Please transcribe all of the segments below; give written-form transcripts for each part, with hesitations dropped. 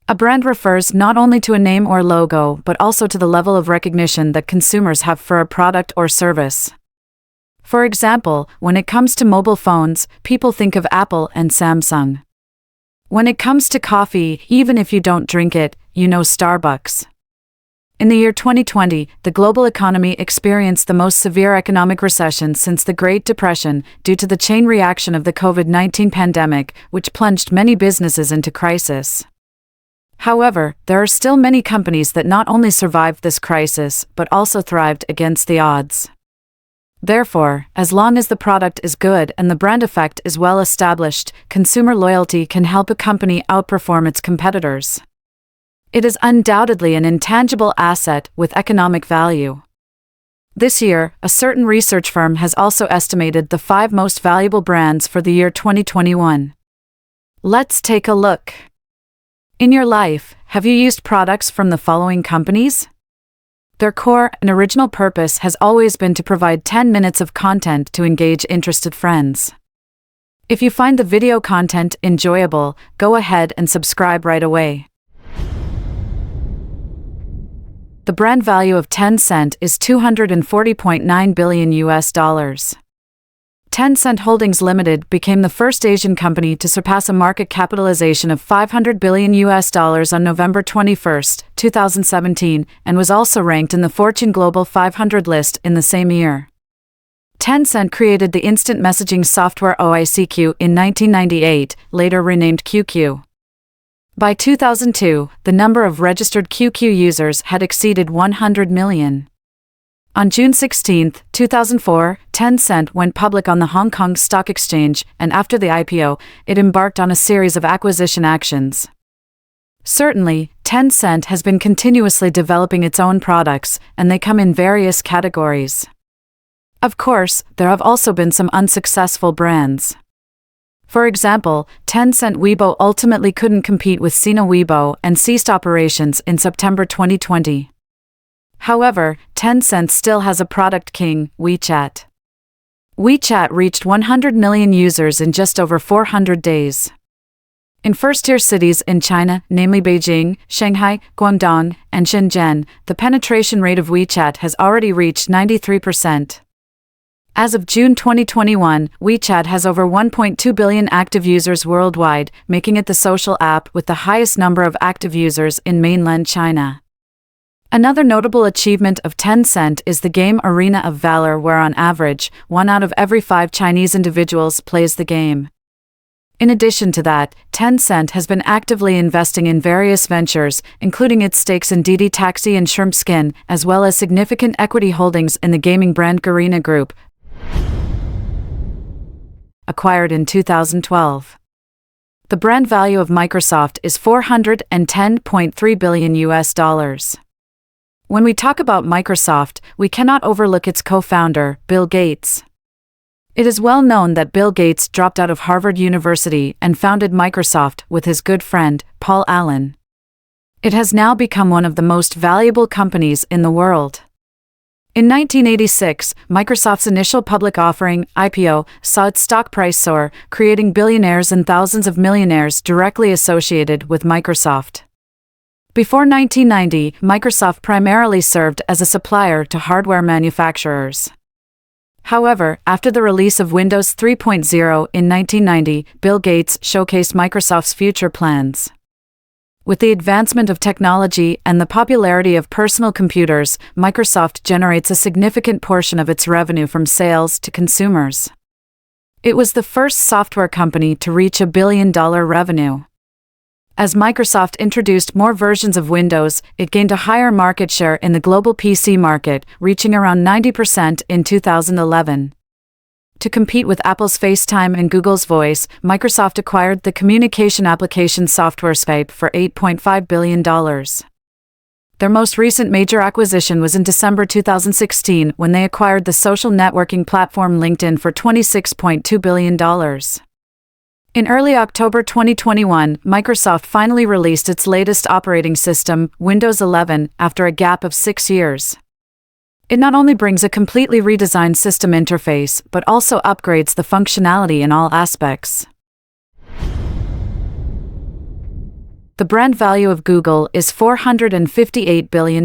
A brand refers not only to a name or logo but also to the level of recognition that consumers have for a product or service. For example, when it comes to mobile phones, people think of Apple and Samsung. When it comes to coffee, even if you don't drink it, you know Starbucks. In the year 2020, the global economy experienced the most severe economic recession since the Great Depression due to the chain reaction of the COVID-19 pandemic, which plunged many businesses into crisis. However, there are still many companies that not only survived this crisis but also thrived against the odds. Therefore, as long as the product is good and the brand effect is well established, consumer loyalty can help a company outperform its competitors. It is undoubtedly an intangible asset with economic value. This year, a certain research firm has also estimated the 5 most valuable brands for the year 2021. Let's take a look. In your life, have you used products from the following companies? Their core and original purpose has always been to provide 10 minutes of content to engage interested friends. If you find the video content enjoyable, go ahead and subscribe right away. The brand value of Tencent is $240.9 billion. Tencent Holdings Limited became the first Asian company to surpass a market capitalization of $500 billion on November 21, 2017, and was also ranked in the Fortune Global 500 list in the same year. Tencent created the instant messaging software OICQ in 1998, later renamed QQ. By 2002, the number of registered QQ users had exceeded 100 million. On June 16, 2004, Tencent went public on the Hong Kong Stock Exchange, and after the IPO, it embarked on a series of acquisition actions. Certainly, Tencent has been continuously developing its own products, and they come in various categories. Of course, there have also been some unsuccessful brands. For example, Tencent Weibo ultimately couldn't compete with Sina Weibo and ceased operations in September 2020. However, Tencent still has a product king, WeChat. WeChat reached 100 million users in just over 400 days. In first-tier cities in China, namely Beijing, Shanghai, Guangdong, and Shenzhen, the penetration rate of WeChat has already reached 93%. As of June 2021, WeChat has over 1.2 billion active users worldwide, making it the social app with the highest number of active users in mainland China. Another notable achievement of Tencent is the game Arena of Valor, where on average, 1 out of every 5 Chinese individuals plays the game. In addition to that, Tencent has been actively investing in various ventures, including its stakes in Didi Taxi and Shrimp Skin, as well as significant equity holdings in the gaming brand Garena Group, acquired in 2012. The brand value of Microsoft is $410.3 billion. When we talk about Microsoft, we cannot overlook its co-founder, Bill Gates. It is well known that Bill Gates dropped out of Harvard University and founded Microsoft with his good friend, Paul Allen. It has now become one of the most valuable companies in the world. In 1986, Microsoft's initial public offering, IPO, saw its stock price soar, creating billionaires and thousands of millionaires directly associated with Microsoft. Before 1990, Microsoft primarily served as a supplier to hardware manufacturers. However, after the release of Windows 3.0 in 1990, Bill Gates showcased Microsoft's future plans. With the advancement of technology and the popularity of personal computers, Microsoft generates a significant portion of its revenue from sales to consumers. It was the first software company to reach $1 billion revenue. As Microsoft introduced more versions of Windows, it gained a higher market share in the global PC market, reaching around 90% in 2011. To compete with Apple's FaceTime and Google's Voice, Microsoft acquired the communication application software Skype for $8.5 billion. Their most recent major acquisition was in December 2016 when they acquired the social networking platform LinkedIn for $26.2 billion. In early October 2021, Microsoft finally released its latest operating system, Windows 11, after a gap of 6 years. It not only brings a completely redesigned system interface, but also upgrades the functionality in all aspects. The brand value of Google is $458 billion.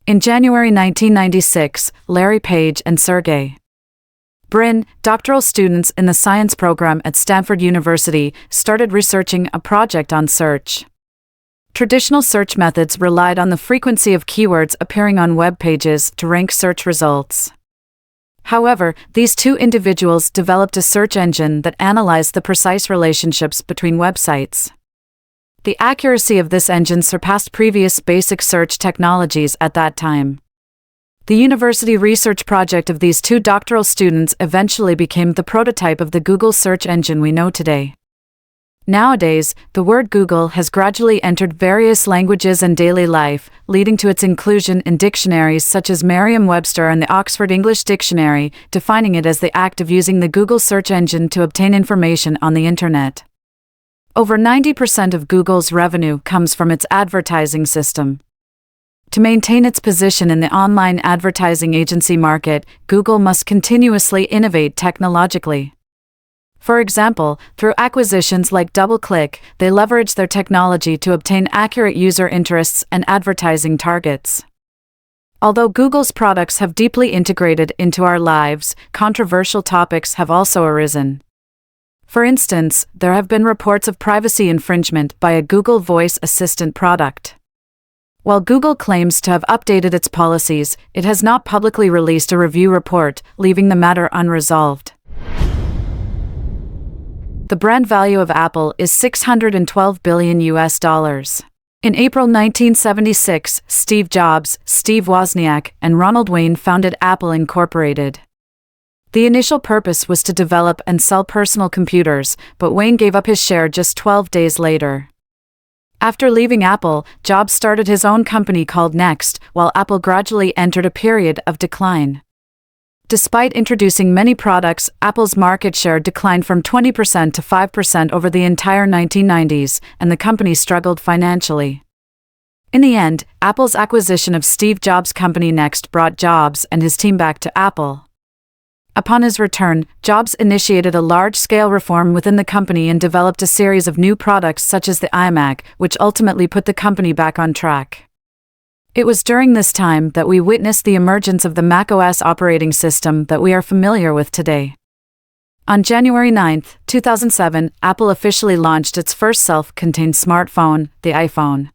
In January 1996, Larry Page and Sergey Brin, doctoral students in the science program at Stanford University, started researching a project on search. Traditional search methods relied on the frequency of keywords appearing on web pages to rank search results. However, these two individuals developed a search engine that analyzed the precise relationships between websites. The accuracy of this engine surpassed previous basic search technologies at that time. The university research project of these two doctoral students eventually became the prototype of the Google search engine we know today. Nowadays, the word Google has gradually entered various languages and daily life, leading to its inclusion in dictionaries such as Merriam-Webster and the Oxford English Dictionary, defining it as the act of using the Google search engine to obtain information on the Internet. Over 90% of Google's revenue comes from its advertising system. To maintain its position in the online advertising agency market, Google must continuously innovate technologically. For example, through acquisitions like DoubleClick, they leverage their technology to obtain accurate user interests and advertising targets. Although Google's products have deeply integrated into our lives, controversial topics have also arisen. For instance, there have been reports of privacy infringement by a Google Voice Assistant product. While Google claims to have updated its policies, it has not publicly released a review report, leaving the matter unresolved. The brand value of Apple is $612 billion. In April 1976, Steve Jobs, Steve Wozniak, and Ronald Wayne founded Apple Incorporated. The initial purpose was to develop and sell personal computers, but Wayne gave up his share just 12 days later. After leaving Apple, Jobs started his own company called Next, while Apple gradually entered a period of decline. Despite introducing many products, Apple's market share declined from 20% to 5% over the entire 1990s, and the company struggled financially. In the end, Apple's acquisition of Steve Jobs' company Next brought Jobs and his team back to Apple. Upon his return, Jobs initiated a large-scale reform within the company and developed a series of new products such as the iMac, which ultimately put the company back on track. It was during this time that we witnessed the emergence of the macOS operating system that we are familiar with today. On January 9, 2007, Apple officially launched its first self-contained smartphone, the iPhone.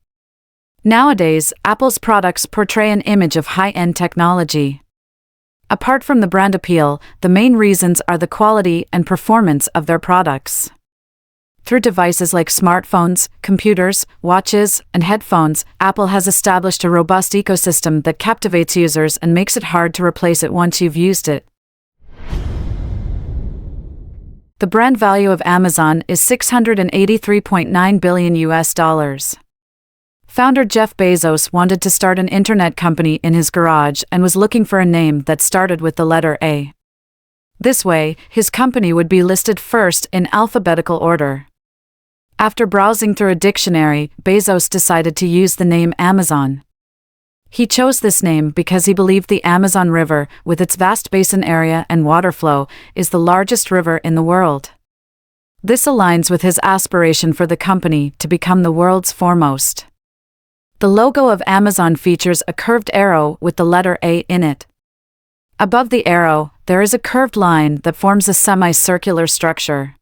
Nowadays, Apple's products portray an image of high-end technology. Apart from the brand appeal, the main reasons are the quality and performance of their products. Through devices like smartphones, computers, watches, and headphones, Apple has established a robust ecosystem that captivates users and makes it hard to replace it once you've used it. The brand value of Amazon is $683.9 billion. Founder Jeff Bezos wanted to start an internet company in his garage and was looking for a name that started with the letter A. This way, his company would be listed first in alphabetical order. After browsing through a dictionary, Bezos decided to use the name Amazon. He chose this name because he believed the Amazon River, with its vast basin area and water flow, is the largest river in the world. This aligns with his aspiration for the company to become the world's foremost. The logo of Amazon features a curved arrow with the letter A in it. Above the arrow, there is a curved line that forms a semicircular structure.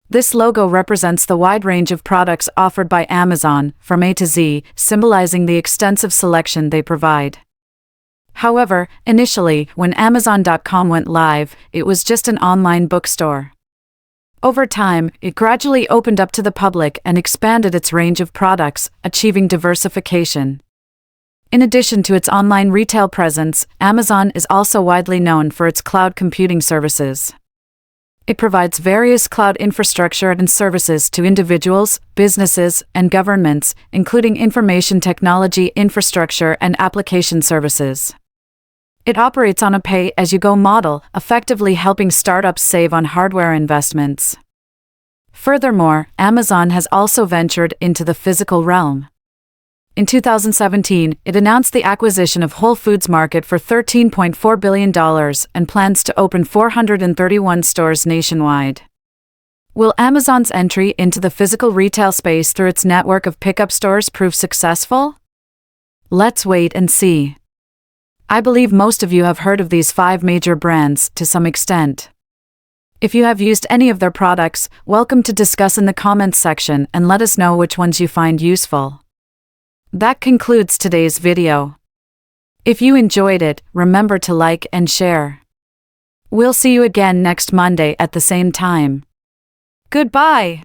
This logo represents the wide range of products offered by Amazon, from A to Z, symbolizing the extensive selection they provide. However, initially, when Amazon.com went live, it was just an online bookstore. Over time, it gradually opened up to the public and expanded its range of products, achieving diversification. In addition to its online retail presence, Amazon is also widely known for its cloud computing services. It provides various cloud infrastructure and services to individuals, businesses, and governments, including information technology infrastructure and application services. It operates on a pay-as-you-go model, effectively helping startups save on hardware investments. Furthermore, Amazon has also ventured into the physical realm. In 2017, it announced the acquisition of Whole Foods Market for $13.4 billion and plans to open 431 stores nationwide. Will Amazon's entry into the physical retail space through its network of pickup stores prove successful? Let's wait and see. I believe most of you have heard of these 5 major brands to some extent. If you have used any of their products, welcome to discuss in the comments section and let us know which ones you find useful. That concludes today's video. If you enjoyed it, remember to like and share. We'll see you again next Monday at the same time. Goodbye.